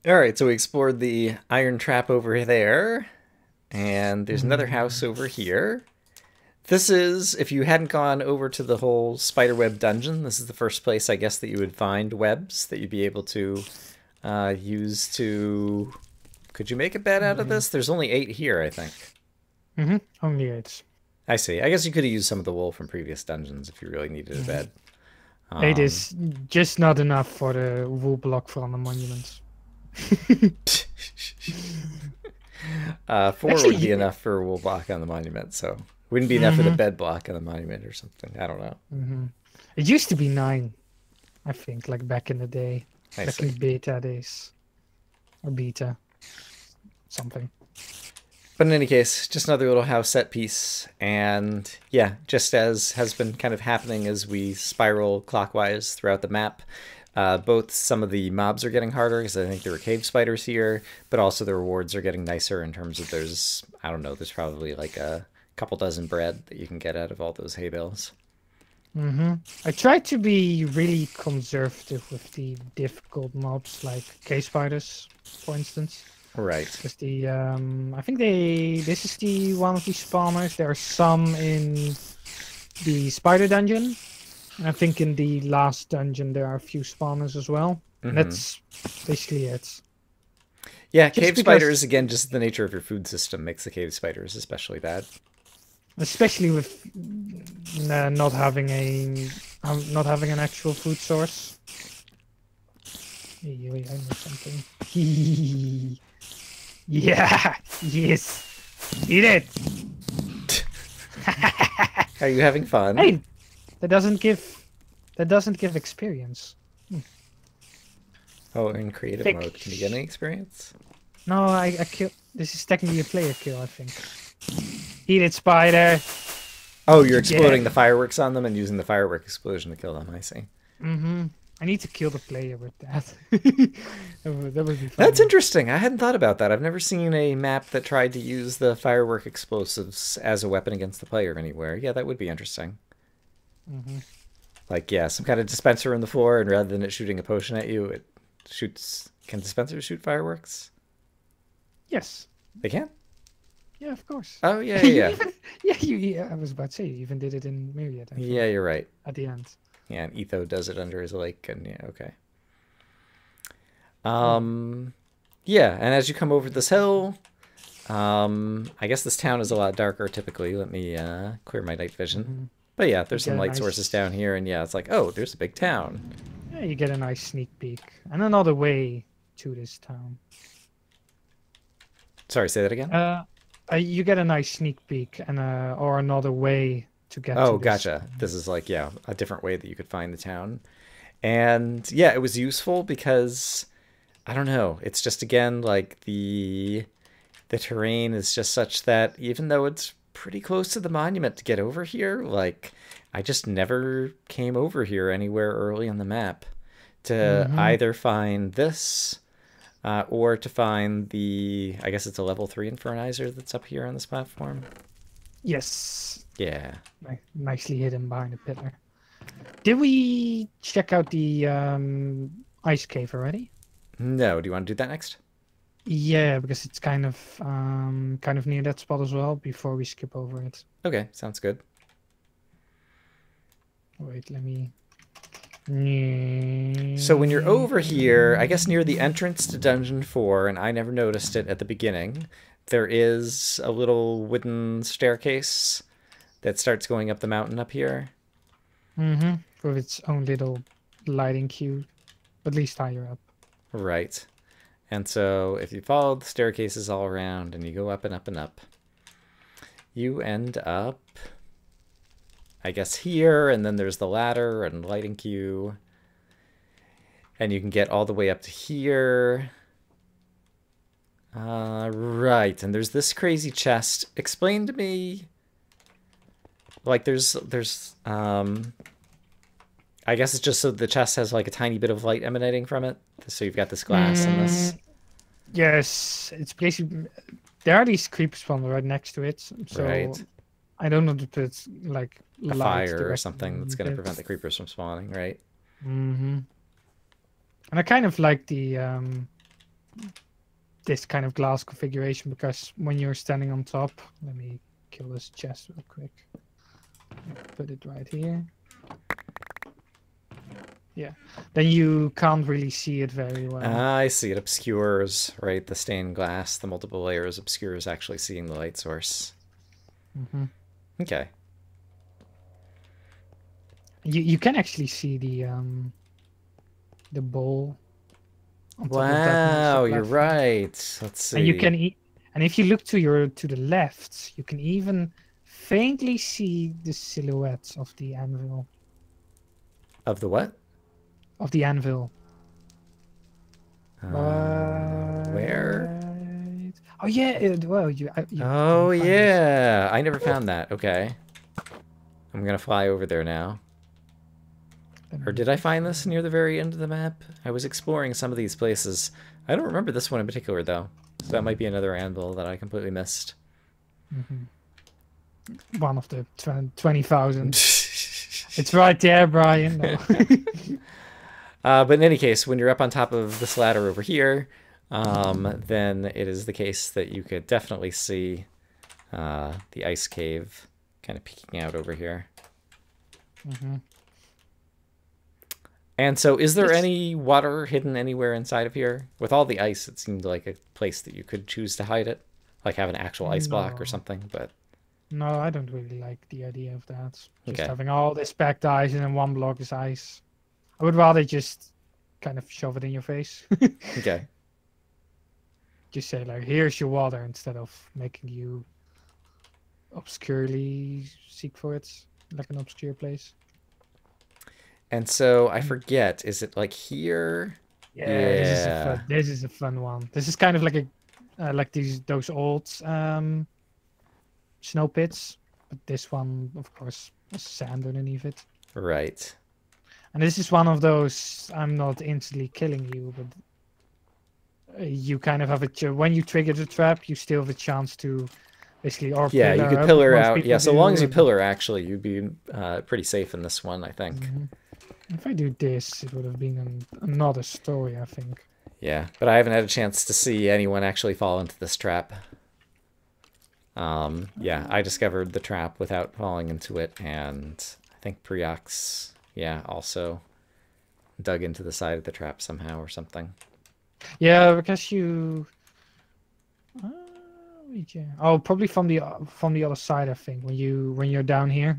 All right, so we explored the iron trap over there, and there's another house Mm, over here. This is, if you hadn't gone over to the whole spiderweb dungeon, this is the first place, I guess, that you would find webs that you'd be able to use to. Could you make a bed out of yeah. this? There's only 8 here, I think. Only eight. I see. I guess you could have used some of the wool from previous dungeons if you really needed a Mhm. bed. Eight Um, is just not enough for the wool block from the monuments. 4 would be Actually, enough for a wool block on the monument, so wouldn't be enough for the hmm bed block on the monument or something. I don't know. hmm it used to be nine, I think, like back in the day, I back see. in beta days or beta something. But in any case, just another little house set piece. And yeah, just as has been kind of happening as we spiral clockwise throughout the map, both some of the mobs are getting harder because I think there were cave spiders here, but also the rewards are getting nicer in terms of I don't know, there's probably like a couple dozen bread that you can get out of all those hay bales. hmm I tried to be really conservative with the difficult mobs like cave spiders, for instance. Right. Because I think this is the one of the spawners. There are some in the spider dungeon. And I think in the last dungeon there are a few spawners as well. And Mm-hmm. that's basically it. Yeah, Just cave spiders, because, again, just the nature of your food system makes the cave spiders especially bad. especially with not having an actual food source. Hey, wait, I know something. Yeah, yes, eat it. Are you having fun? Hey, that doesn't give that doesn't give experience. Hmm. Oh, in creative mode, can you get any Thick. experience? No, I kill. This is technically a player kill, I think. Eat it, spider. Oh, you're Yeah. exploding the fireworks on them and using the firework explosion to kill them, I see. I need to kill the player with that. That would be That's funny. interesting. I hadn't thought about that. I've never seen a map that tried to use the firework explosives as a weapon against the player anywhere. Yeah, that would be interesting. hmm Like, yeah, some kind of dispenser in the floor, and rather than it shooting a potion at you, it shoots. Can dispensers shoot fireworks? Yes. They can? Yeah, of course. Oh, yeah, yeah, You yeah. even, yeah, I was about to say, you even did it in Myriad, I Yeah, think, you're right. at the end. Yeah, and Etho does it under his lake, and yeah, okay. Oh. Um, yeah, and as you come over this hill, I guess this town is a lot darker typically. Let me clear my night vision. hmm But yeah, You there's some get a light sources down nice, here, and yeah, it's like, oh, there's a big town. yeah, you get a nice sneak peek and another way to this town. Sorry, say that again? Uh, you get a nice sneak peek and or another way to get Oh, to this. gotcha. This is like, yeah, a different way that you could find the town. And yeah, it was useful because I don't know, it's just again like the terrain is just such that even though it's pretty close to the monument to get over here, like I just never came over here anywhere early on the map to hmm either find this or to find I guess it's a level 3 Infernizer that's up here on this platform. Yes, Yeah. nicely hidden behind a pillar. Did we check out the ice cave already? No, do you want to do that next? Yeah, because it's kind of near that spot as well before we skip over it. Okay, sounds good. Wait, let me. So when you're over here, I guess near the entrance to Dungeon 4, and I never noticed it at the beginning, there is a little wooden staircase that starts going up the mountain up here. Mm-hmm. With its own little lighting cue, at least higher up. Right. And so if you follow the staircases all around and you go up and up and up, you end up, I guess, here, and then there's the ladder and lighting queue, and you can get all the way up to here. Right, and there's this crazy chest. Explain to me, like, I guess it's just so the chest has like a tiny bit of light emanating from it. So you've got this glass and this. Mm, yes, it's basically there are these creep spawns right next to it, so Right. I don't know if it's like A light fire or something that's directly going to hit. prevent the creepers from spawning, right? Mm-hmm. And I kind of like the this kind of glass configuration, because when you're standing on top, let me kill this chest real quick. Put it right here. Yeah, then you can't really see it very well. I see. It obscures, right? The stained glass, the multiple layers obscures actually seeing the light source. Okay. You can actually see the bowl. On top of that Wow, massive you're platform. right. Let's see. And you can and if you look to the left, you can even faintly see the silhouette of the anvil. Of the what? Of the anvil. Where? Oh yeah. Well, you Oh didn't find this. yeah, I never found that. Okay. I'm gonna fly over there now. Or did I find this near the very end of the map? I was exploring some of these places. I don't remember this one in particular, though. So that might be another anvil that I completely missed. One of the 20,000. It's right there, Brian. No. But in any case, when you're up on top of this ladder over here, then it is the case that you could definitely see the ice cave kind of peeking out over here. And so is there any water hidden anywhere inside of here? With all the ice, it seemed like a place that you could choose to hide it. Like have an actual ice block or something, but... No, I don't really like the idea of that. Just Okay. having all this packed ice and then one block is ice. I would rather just kind of shove it in your face. Okay. Just say like, here's your water, instead of making you obscurely seek for it, like an obscure place. And so I forget, is it like here? Yeah, this is a fun one. This is kind of like a like those old snow pits, but this one, of course, has sand underneath it. Right. And this is one of those, I'm not instantly killing you, but you kind of have when you trigger the trap, you still have a chance to basically, or yeah, you could up, pillar most out. people Yeah, so do, long as you and- pillar, actually, you'd be pretty safe in this one, I think. If I do this, it would have been another story, I think. Yeah, but I haven't had a chance to see anyone actually fall into this trap. Yeah, I discovered the trap without falling into it, and I think Priox, yeah, also dug into the side of the trap somehow or something. Yeah, because you. Oh, probably from the other side. I think when you're down here,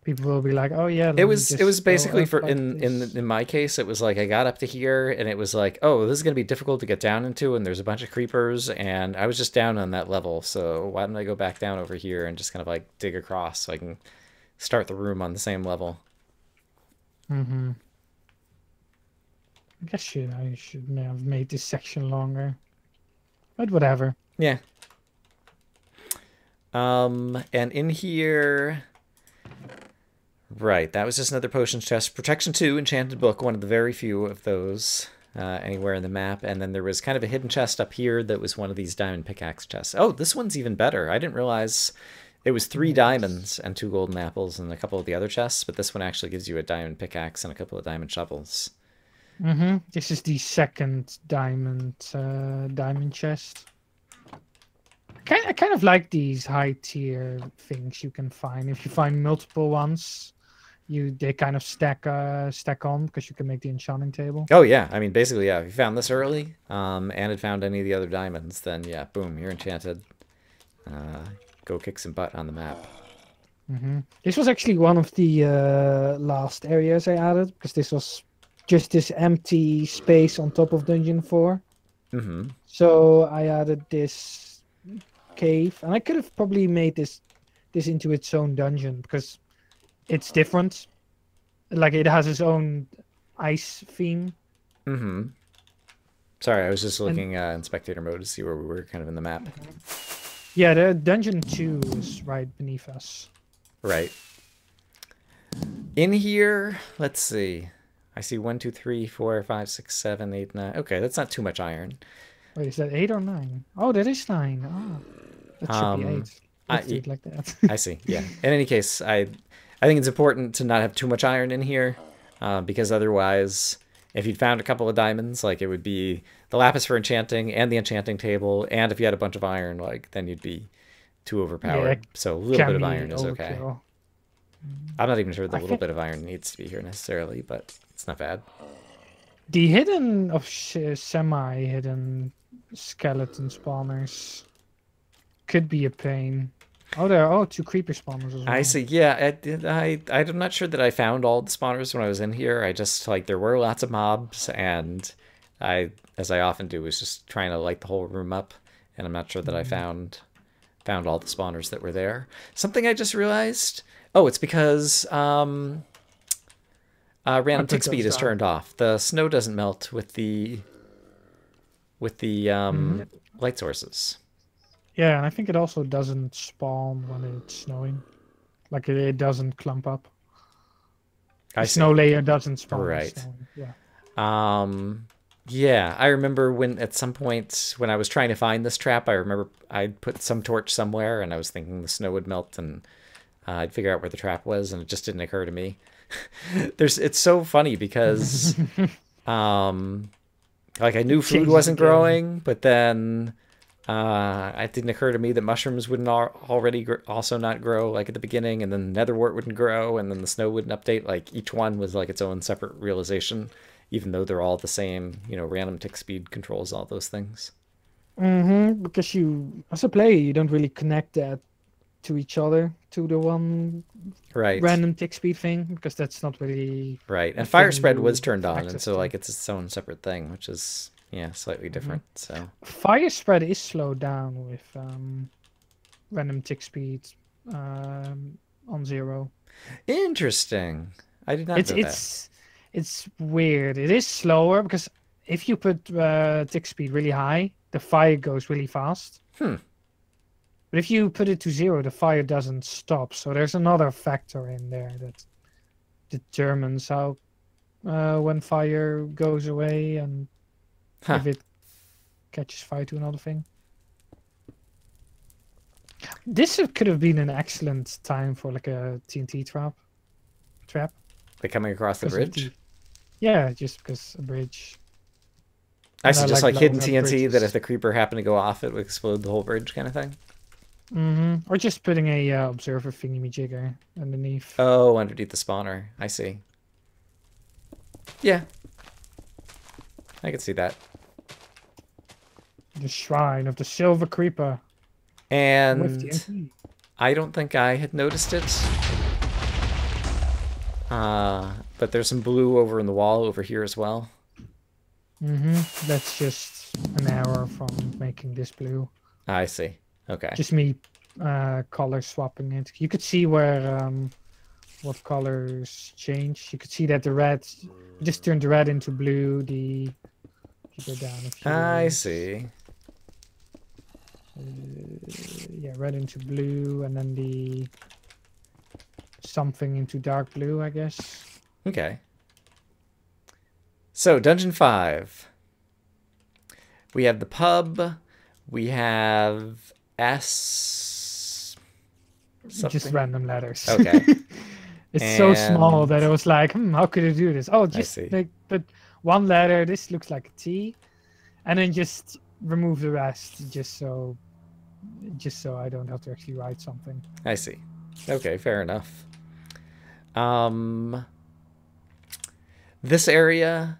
people will be like, "Oh yeah." It was basically for like in my case, it was like I got up to here and it was like, oh, this is gonna be difficult to get down into, and there's a bunch of creepers, and I was just down on that level, so why don't I go back down over here and just kind of like dig across so I can start the room on the same level. I guess I should have made this section longer, but whatever. Yeah. And in here, right, that was just another potions chest. Protection 2, Enchanted Book, one of the very few of those anywhere in the map. And then there was kind of a hidden chest up here that was one of these diamond pickaxe chests. Oh, this one's even better. I didn't realize it was 3 diamonds and 2 golden apples and a couple of the other chests, but this one actually gives you a diamond pickaxe and a couple of diamond shovels. This is the second diamond chest. I kind of like these high tier things you can find. If you find multiple ones, they kind of stack on, because you can make the enchanting table. Oh yeah, I mean basically yeah. If you found this early, and had found any of the other diamonds, then yeah, boom, you're enchanted. Go kick some butt on the map. This was actually one of the last areas I added, because this was just this empty space on top of Dungeon 4. So I added this cave, and I could have probably made this into its own dungeon, because it's different. Like, it has its own ice theme. Sorry, I was just looking in spectator mode to see where we were kind of in the map. Yeah, the dungeon 2 is right beneath us. Right. In here, let's see. I see 1, 2, 3, 4, 5, 6, 7, 8, 9. Okay, that's not too much iron. Wait, is that 8 or 9? Oh, that is 9. Oh, that should be 8. Let's do it like that. I see. Yeah. In any case, I think it's important to not have too much iron in here, because otherwise If you'd found a couple of diamonds, like it would be the lapis for enchanting and the enchanting table, and if you had a bunch of iron, like then you'd be too Yeah, overpowered. So a little bit of Cammy iron is okay. overkill. I'm not even sure the I little think bit of iron needs to be here necessarily, but it's not bad. the hidden of semi-hidden skeleton spawners could be a pain. Oh, there are two creeper spawners as well. I see. Yeah, I'm not sure that I found all the spawners when I was in here. I just like there were lots of mobs, and as I often do, was just trying to light the whole room up, and I'm not sure that I found all the spawners that were there. Something I just realized. Oh, it's because random tick speed is turned off. The snow doesn't melt with the light sources. Yeah, and I think it also doesn't spawn when it's snowing. Like it doesn't clump up. The snow layer doesn't spawn. Right. Yeah. Yeah, I remember when at some point when I was trying to find this trap, I remember I'd put some torch somewhere and I was thinking the snow would melt and I'd figure out where the trap was, and it just didn't occur to me. It's so funny because like I knew food wasn't growing, but then it didn't occur to me that mushrooms wouldn't already also not grow like at the beginning, and then netherwort wouldn't grow, and then the snow wouldn't update. Like each one was like its own separate realization, even though they're all the same. You know, random tick speed controls all those things. Because you, as a player, you don't really connect that to each other, to the one random tick speed thing, because that's not really right. And fire spread was turned on, and so like it's its own separate thing, which is slightly different. So fire spread is slowed down with random tick speed on 0. Interesting. I did not know that. It's weird. It is slower because if you put tick speed really high, the fire goes really fast. But if you put it to 0, the fire doesn't stop. So there's another factor in there that determines how when fire goes away and if it catches fire to another thing. This could have been an excellent time for like a TNT trap. Like coming across the bridge? Yeah, just because a bridge. I see, just like hidden TNT that if the creeper happened to go off, it would explode the whole bridge kind of thing? Or just putting a observer thingy-majigger underneath. Oh, underneath the spawner. I see. Yeah. I can see that. The Shrine of the Silver Creeper. And I don't think I had noticed it. But there's some blue over in the wall over here as well. That's just an error from making this blue. I see. Okay. Just me color swapping it. You could see where what colors change. You could see that the red just turned the red into blue. If you go down a few. I see. Yeah, red into blue, and then the something into dark blue, I guess. Okay. So, Dungeon 5. We have the pub. We have S. Something. Just random letters. Okay. It's so small that I was like, how could I do this? Oh, just put one letter. This looks like a T, and then just remove the rest, just so I don't have to actually write something. I see. Okay, fair enough. This area,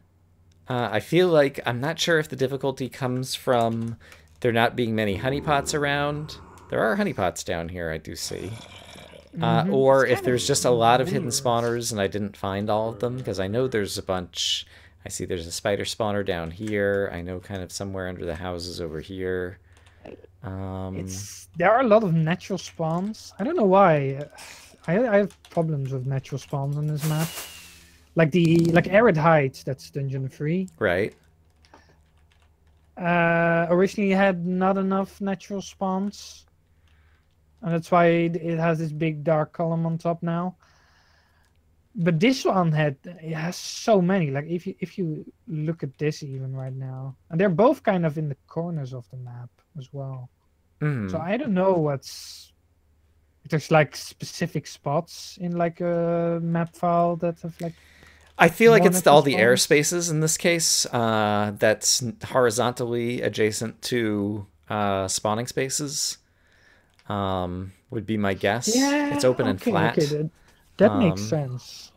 I feel like I'm not sure if the difficulty comes from there not being many honeypots around. There are honeypots down here, I do see. Or if there's just a lot of hidden spawners and I didn't find all of them, because I know there's a bunch. I see there's a spider spawner down here. I know kind of somewhere under the houses over here. There are a lot of natural spawns. I don't know why. I have problems with natural spawns on this map. Like Arid Heights, that's Dungeon 3. Right. Originally had not enough natural spawns. And that's why it has this big dark column on top now. But this one has so many. Like if you look at this even right now, and they're both kind of in the corners of the map as well. So I don't know if there's like specific spots in like a map file that have like. I feel like One it's of the all the spawns? airspaces in this case that's horizontally adjacent to spawning spaces. Would be my guess. It's Yeah, open and okay, flat. that makes Um, sense.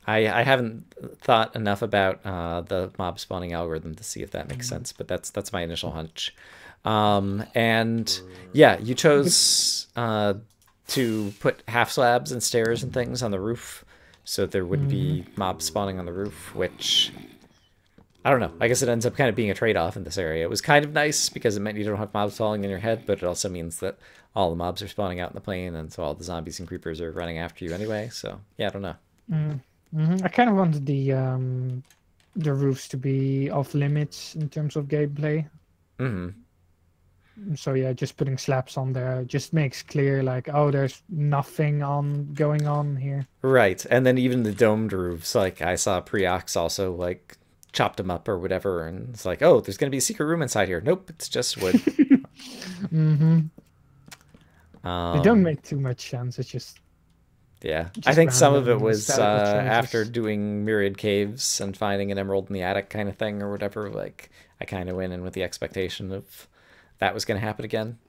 I haven't thought enough about the mob spawning algorithm to see if that makes Mm. sense, but that's my initial hunch. And yeah, you The, chose to put half slabs and stairs and things on the roof, so there wouldn't mhm. be mobs spawning on the roof, which I don't know. I guess it ends up kind of being a trade-off in this area. It was kind of nice because it meant you don't have mobs falling in your head, but it also means that all the mobs are spawning out in the plain, and so all the zombies and creepers are running after you anyway. So yeah, I don't know. Mm. I kind of wanted the roofs to be off limits in terms of gameplay. Hmm. So yeah, just putting slabs on there just makes clear like, oh, there's nothing on going on here. Right, and then even the domed roofs, like I saw Preox also like chopped them up or whatever, and it's like, oh, there's gonna be a secret room inside here. Nope, it's just wood. hmm They don't Um, make too much sense. It's yeah, I just think some of it random was aesthetical after choices. Mm. doing myriad caves and finding an emerald in the attic kind of thing or whatever. Like I kind of went in with the expectation of that was gonna happen again.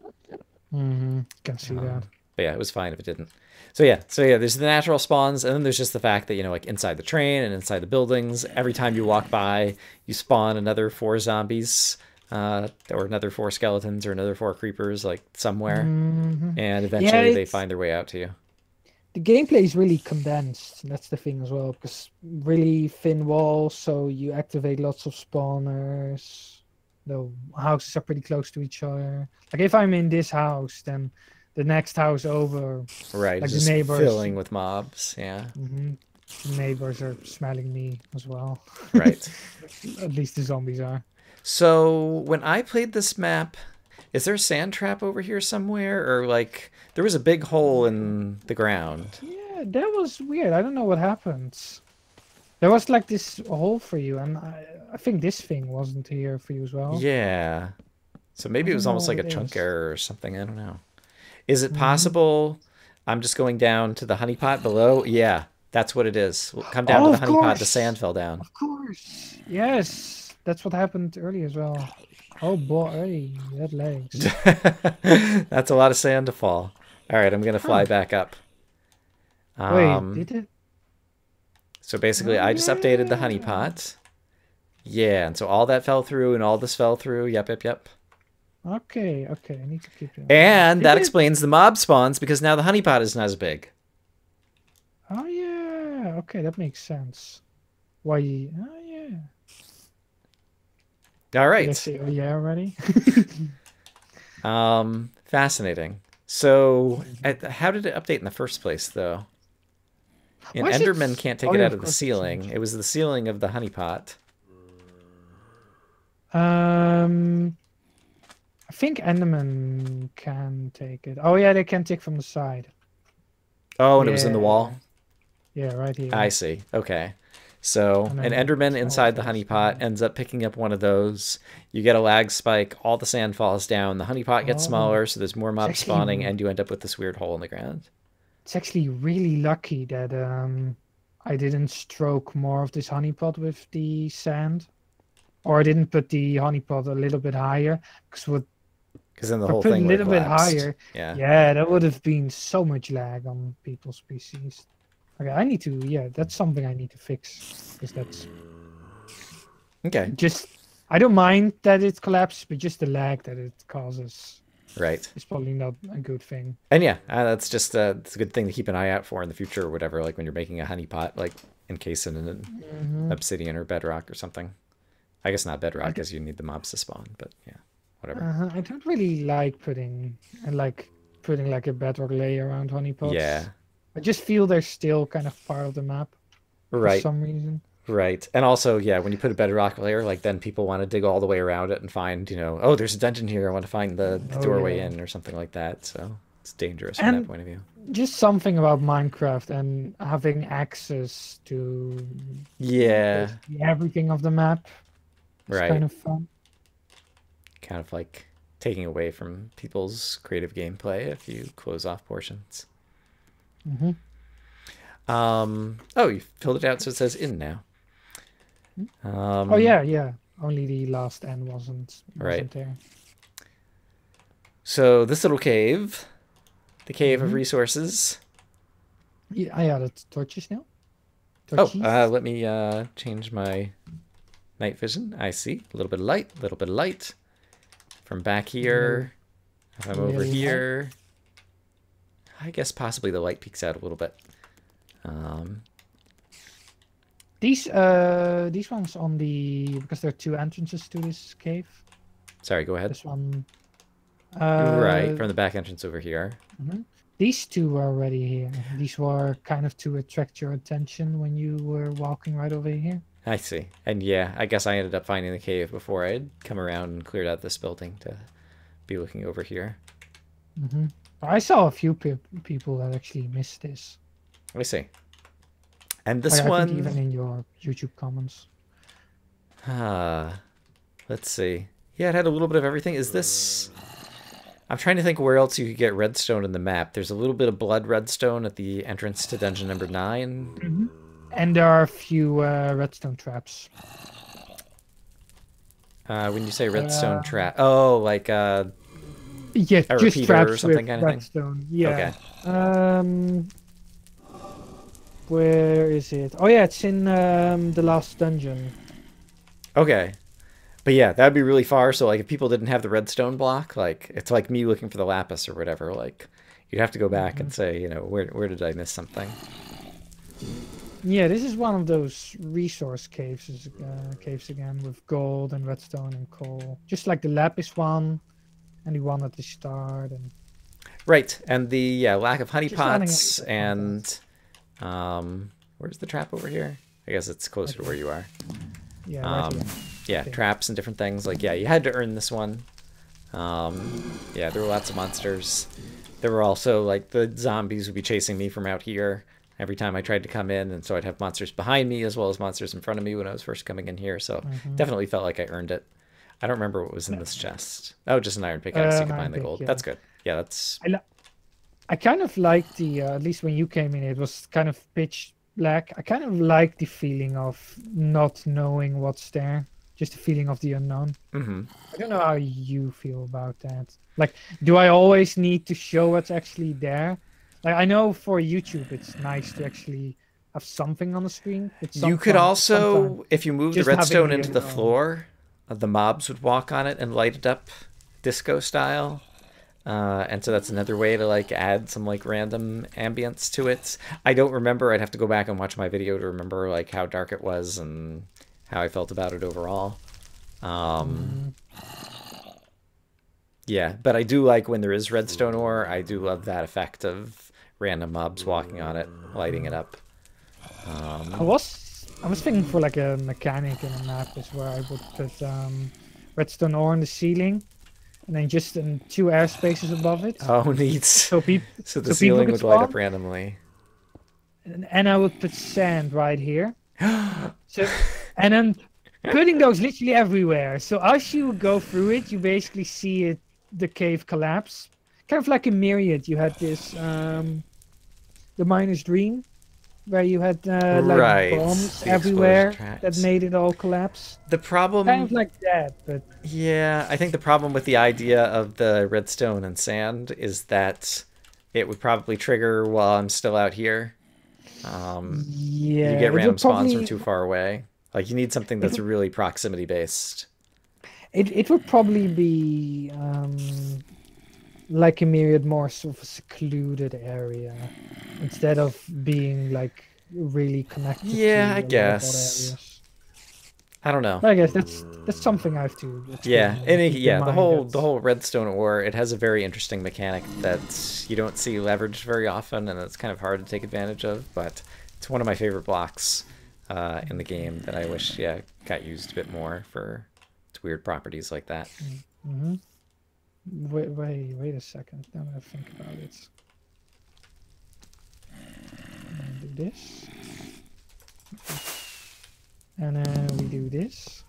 Can see that. But yeah, it was fine if it didn't. So yeah, there's the natural spawns, and then there's just the fact that like inside the train and inside the buildings, every time you walk by, you spawn another 4 zombies, or another 4 skeletons, or another 4 creepers, like somewhere, and Yeah, eventually they find their way out to you. the gameplay is really condensed. That's the thing as well, because really thin walls, so you activate lots of spawners. The houses are pretty close to each other. Like if I'm in this house, then the next house over, Right, like the just neighbors, filling with mobs. Yeah, hmm the neighbors are smelling me as well. right. At least the zombies are. So when I played this map, is there a sand trap over here somewhere, or like there was a big hole in the ground? Yeah, that was weird. I don't know what happened. There was like this hole for you, and I think this thing wasn't here for you as well. Yeah. So I maybe it was don't know almost what like a it chunk is. error or something. I don't know. Is it hmm possible I'm just going down to the honeypot below? Yeah, that's what it is. We'll come down to Oh, the of honeypot. The sand course, fell down. of course. Yes, that's what happened earlier as well. Oh boy, you had legs. That's a lot of sand to fall. All right, I'm going to fly Huh? back up. Wait, Um, did it? so basically, Oh I just updated the yeah. honeypot. Yeah, and so all that fell through and all this fell through. Yep, yep, yep. Okay, okay. I need to keep doing that. And Did that it? explains the mob spawns because now the honeypot isn't as big. Oh yeah. Okay, that makes sense. Why? Oh yeah. All Did I right. say oh yeah already? Fascinating. So, Mhm. how did it update in the first place, though? And Why is it? Enderman can't take Oh it yeah, out of of the course it ceiling. changed. It was the ceiling of the honeypot. Um, I think Enderman can take it. Oh yeah, they can take from the side. Oh, and it was in the Yeah, wall? yeah, right I here. see. Okay. So, And an then Enderman it's all inside the falls honeypot down. ends up picking up one of those. You get a lag spike, all the sand falls down, the honeypot gets Oh, smaller, so there's more it's mobs actually spawning, and you end up with this weird hole in the ground. it's actually really lucky that I didn't stroke more of this honeypot with the sand, or I didn't put the honeypot a little bit higher. Because if Because then the I whole put a thing would have little bit collapsed. higher, Yeah. yeah, that would have been so much lag on people's PCs. Okay, I need to, yeah, that's something I need to fix. Because that's Okay. just, I don't mind that it collapses, but just the lag that it causes Right. is probably not a good thing. And yeah, that's just it's a good thing to keep an eye out for in the future or whatever. Like when you're making a honeypot, like encase it in an hmm obsidian or bedrock or something. I guess not I, bedrock, d- because you need the mobs to spawn. But yeah, whatever. I don't really like putting like a bedrock layer around honeypots. Yeah, I just feel they're still kind of part of the map for right, some reason. right. And also, yeah, when you put a bedrock layer, like then people want to dig all the way around it and find, oh, there's a dungeon here. I want to find the Oh doorway yeah. in or something like that. So it's dangerous from that And point of view. just something about Minecraft and having access to Yeah, basically everything of the map is right. kind of fun. Kind of like taking away from people's creative gameplay if you close off portions. hmm Oh, you filled it out so it says in now. Oh yeah, yeah. Only the last N Right. wasn't there. So this little cave, the cave of Mm-hmm. resources. Yeah, I added torches now. Oh, Torches. let me change my night vision. I see a little bit of light, a little bit of light from back Really, here. If I'm over really light. here, I guess possibly the light peeks out a little bit. These ones on the because there are two entrances to this cave. Sorry, go ahead. This one. Right, Uh, from the back entrance over here. mhm. These two were already here. These were kind of to attract your attention when you were walking right over here. I see. And yeah, I guess I ended up finding the cave before I had come around and cleared out this building to be looking over here. Mm-hmm. I saw a few people that actually missed this. Let me see. And this Like, I one... think even in your YouTube comments. Let's see. Yeah, it had a little bit of everything. Is this... I'm trying to think where else you could get redstone in the map. There's a little bit of blood redstone at the entrance to dungeon number 9. Mm-hmm. And there are a few redstone traps. When you say redstone trap... Oh, like Yeah, a just repeater traps or something with kind of thing? redstone. Yeah. Okay. Where is it? Oh yeah, it's in the last dungeon. Okay. But yeah, that'd be really far. So like if people didn't have the redstone block, like it's like me looking for the lapis or whatever. Like you'd have to go back and say, you know, where did I miss something? Yeah, this is one of those resource caves again with gold and redstone and coal, just like the lapis one and the one at the start. And Right, and the lack of honey just adding pots extra and content. where's the trap over here? I guess it's closer to where you are. Yeah, right here. Yeah, Okay. traps and different things. Like yeah, you had to earn this one. Yeah, there were lots of monsters. There were also like the zombies would be chasing me from out here every time I tried to come in, and so I'd have monsters behind me as well as monsters in front of me when I was first coming in here. So definitely felt like I earned it. I don't remember what was in this chest. Oh, just an iron pickaxe. You can find the gold. Yeah. That's good. Yeah, that's I kind of like the at least when you came in, it was kind of pitch black. I kind of like the feeling of not knowing what's there, just the feeling of the unknown. Mm-hmm. I don't know how you feel about that. Like, do I always need to show what's actually there? Like, I know for YouTube, it's nice to actually have something on the screen. But You could also, if you move the just having redstone the into the unknown. floor, the mobs would walk on it and light it up disco style. And so that's another way to like add some like random ambience to it. I don't remember. I'd have to go back and watch my video to remember like how dark it was and how I felt about it overall. Yeah, but I do like when there is redstone ore. I do love that effect of random mobs walking on it, lighting it up. I was thinking for like a mechanic in a map is where I would put redstone ore on the ceiling, and then just in 2 air spaces above it. Oh, neat. So people, So the so people ceiling could would light up spawn, randomly. and I would put sand right here. So, and then putting those literally everywhere. So as you go through it, you basically see it, the cave collapse, kind of like a myriad. You had this the miner's dream, where you had Right, like bombs the everywhere explosion that tracks. made it all collapse. The problem, Kind of like that, but yeah, I think the problem with the idea of the redstone and sand is that it would probably trigger while I'm still out here. yeah, You get it random would spawns from probably too far away. Like you need something that's really proximity based. it would probably be like a myriad, more sort of a secluded area instead of being like really connected Yeah, to I a lot of guess. other areas. I don't know. But I guess that's something I have to Yeah, explore and keep in yeah, the mind that- whole redstone ore, it has a very interesting mechanic that you don't see leveraged very often, and it's kind of hard to take advantage of. But it's one of my favorite blocks in the game that I wish, yeah, got used a bit more for its weird properties like that. Mhm. Wait a second. Now that I think about it. Do this. And then we do this.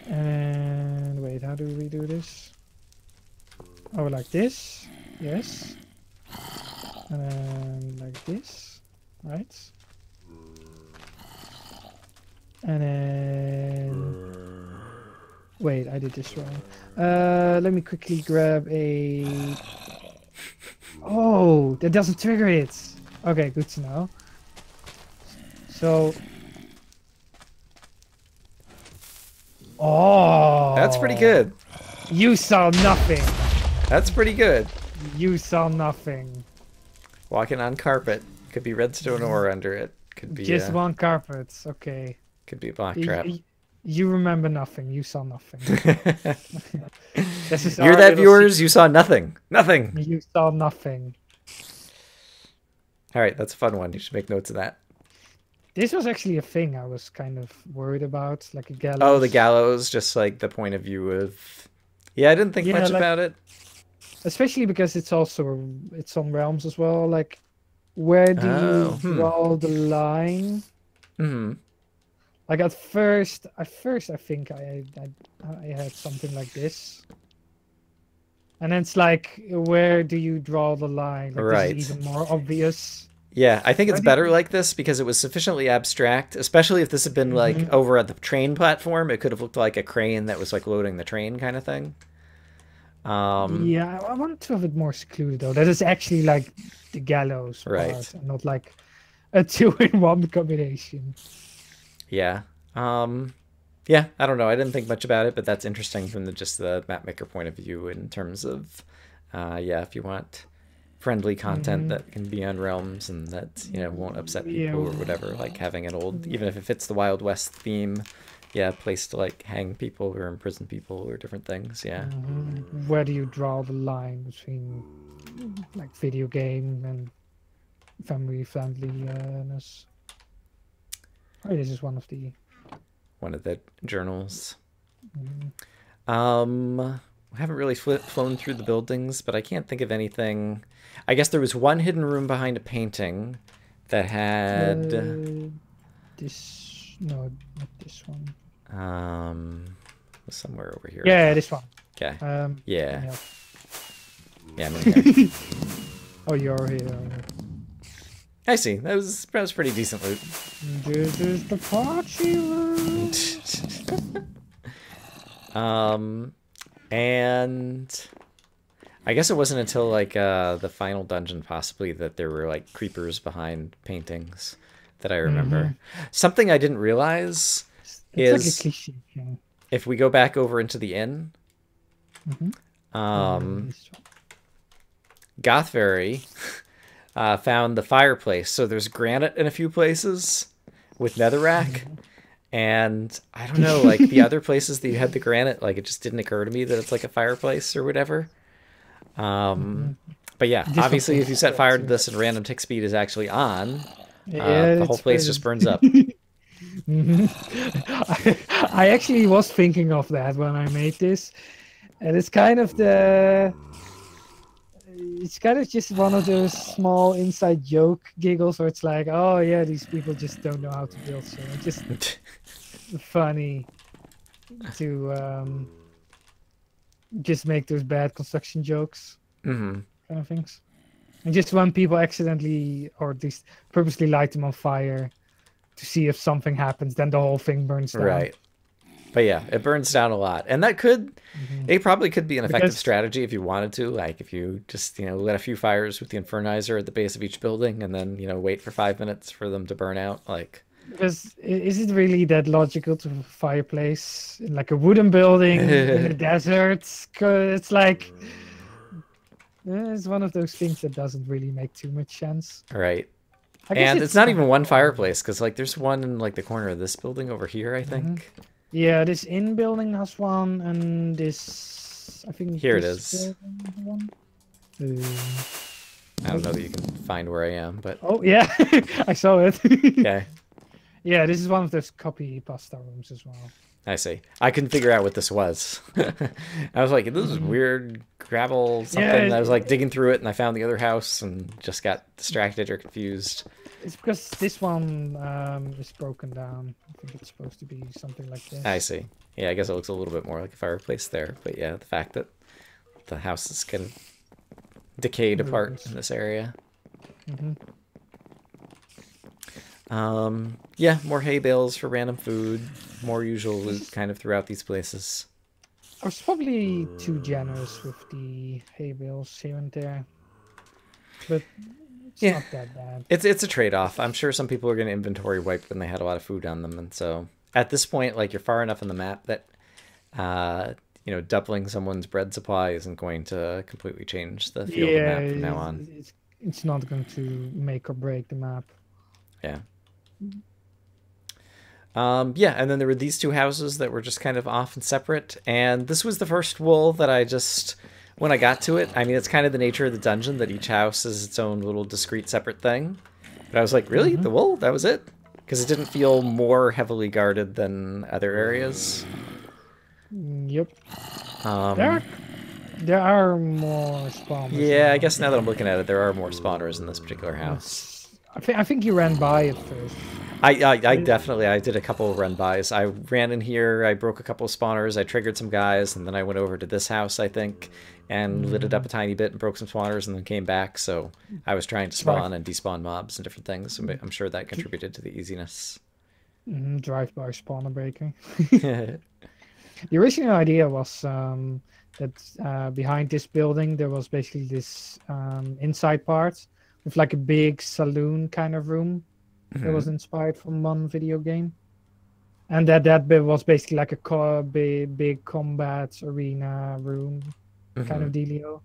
And wait, how do we do this? Oh, like this? Yes. And then like this, right? And then wait, I did this wrong. Let me quickly grab a. Oh, that doesn't trigger it. Okay, good to know. So. That's pretty Oh, good. you saw nothing. That's pretty good. You saw nothing. Walking on carpet. Could be redstone ore under it. Could be Just one carpet. Okay. could be a block Y- trap. y- You remember nothing. You saw nothing. This is Hear our that, little viewers? You saw nothing. Nothing. You saw nothing. All right, that's a fun one. You should make notes of that. This was actually a thing I was kind of worried about, like a gallows. Oh, the gallows, just like the point of view of. Yeah, I didn't think much like, about it. especially because it's on realms as well. Like, where do you draw the line? Hmm. Like at first, I think I had something like this, and then it's like, where do you draw the line? Like, Right. this is even more obvious. Yeah, I think it's Where do better you- like this because it was sufficiently abstract, especially if this had been like over at the train platform. It could have looked like a crane that was like loading the train kind of thing. Yeah, I want to have it more secluded though. That is actually like the gallows Right. part, and not like a 2-in-1 combination. Yeah. Yeah, I don't know. I didn't think much about it, but that's interesting from just the Mapmaker point of view in terms of, yeah, if you want friendly content that can be on realms and that, won't upset people or whatever, like having an old, even if it fits the Wild West theme, yeah, place to like hang people or imprison people or different things, yeah. Where do you draw the line between like video game and family friendliness? Oh, this is one of the journals. I haven't really flown through the buildings, but I can't think of anything. I guess there was one hidden room behind a painting that had this. No, not this one. somewhere over here. Yeah, this one. Okay. Yeah. Yeah, I'm in here. Oh, you're here. I see. That was pretty decent loot. This is the party room. And I guess it wasn't until like the final dungeon possibly that there were like creepers behind paintings that I remember. Something I didn't realize is like a cliche thing. If we go back over into the inn, Gothberry found the fireplace. So there's granite in a few places with netherrack. And I don't know, like the other places that you had the granite, like it just didn't occur to me that it's like a fireplace or whatever. But yeah, obviously if you set fire to this and random tick speed is actually on, the whole place just burns up. I actually was thinking of that when I made this. And it's kind of just one of those small inside joke giggles where it's like, oh yeah, these people just don't know how to build, so it's just funny to just make those bad construction jokes, kind of things. And just when people accidentally or at least purposely light them on fire to see if something happens, then the whole thing burns down. Right. But yeah, it burns down a lot. And that it probably could be an effective strategy if you wanted to. Like if you just, lit a few fires with the Infernizer at the base of each building and then, wait for 5 minutes for them to burn out. Like, because is it really that logical to have a fireplace in like a wooden building in the desert? 'Cause it's like, it's one of those things that doesn't really make too much sense. Right. And it's not even one fireplace because like there's one in like the corner of this building over here, I think. Yeah, this inn building has one, and this, I think here it is. One. I don't know that you can find where I am, but oh yeah, I saw it. Okay. Yeah, this is one of those copy pasta rooms as well. I see. I couldn't figure out what this was. I was like, this is weird gravel something. I was like digging through it, and I found the other house, and just got distracted or confused. It's because this one is broken down. I think it's supposed to be something like this. I see. Yeah, I guess it looks a little bit more like a fireplace there. But yeah, the fact that the house is kind of decayed apart in this area. Mm-hmm. Yeah, more hay bales for random food, more usual loot kind of throughout these places. I was probably too generous with the hay bales here and there, but it's Yeah, not that bad. it's a trade-off. I'm sure some people are going to inventory wipe when they had a lot of food on them, and so at this point, like you're far enough on the map that uh, doubling someone's bread supply isn't going to completely change the feel of the Yeah, map from now on. it's not going to make or break the map. Yeah. Yeah, and then there were these two houses that were just kind of off and separate. And this was the first wool that I just, when I got to it, I mean, it's kind of the nature of the dungeon that each house is its own little discrete separate thing. But I was like, really? Mm-hmm. The wool? That was it? Because it didn't feel more heavily guarded than other areas. Yep. Um, There are more spawners yeah, I now. guess now that I'm looking at it, there are more spawners in this particular house. I think you ran by it first. I definitely I did a couple of run bys. I ran in here, I broke a couple of spawners, I triggered some guys, and then I went over to this house, I think, and lit it up a tiny bit and broke some spawners, and then came back. So I was trying to spawn and despawn mobs and different things. So I'm sure that contributed to the easiness. Drive-by spawner breaker. The original idea was that behind this building there was basically this inside part with like a big saloon kind of room that was inspired from one video game, and that bit was basically like a big combat arena room kind of dealio.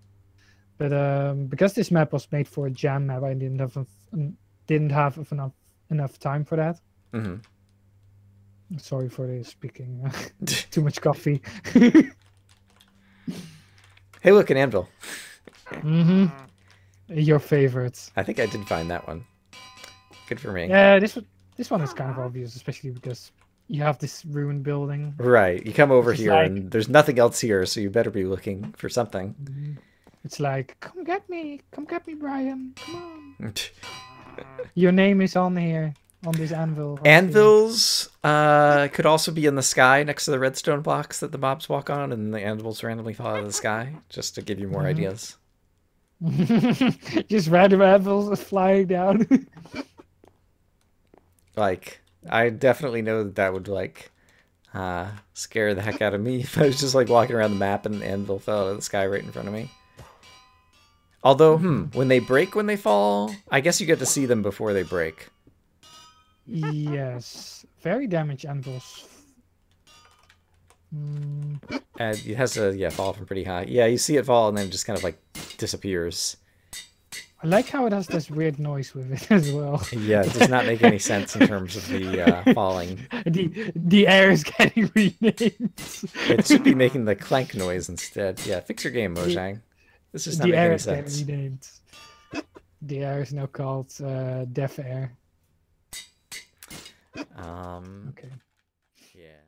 But because this map was made for a jam map, I didn't have enough time for that. Sorry for the speaking. Too much coffee. Hey, look, an anvil. Your favorite. I think I did find that one. Good for me. Yeah, this one is kind of obvious, especially because you have this ruined building. Right. You come over It's here like, and there's nothing else here, so you better be looking for something. It's like, come get me, Brian, come on. Your name is on here, on this anvil. Anvils could also be in the sky next to the redstone blocks that the mobs walk on, and the anvils randomly fall out of the sky, just to give you more ideas. Just random anvils flying down. Like, I definitely know that would, like, scare the heck out of me if I was just, like, walking around the map and an anvil fell out of the sky right in front of me. Although, when they break when they fall, I guess you get to see them before they break. Yes. Very damaged anvils. And it has to, fall from pretty high. Yeah, you see it fall and then it just kind of, like, disappears. I like how it has this weird noise with it as well. Yeah, it does not make any sense in terms of the falling. The air is getting renamed. It should be making the clank noise instead. Yeah, fix your game, Mojang. This does not make any sense. The air is getting renamed. The air is now called Deaf Air. Okay. Okay. Yeah.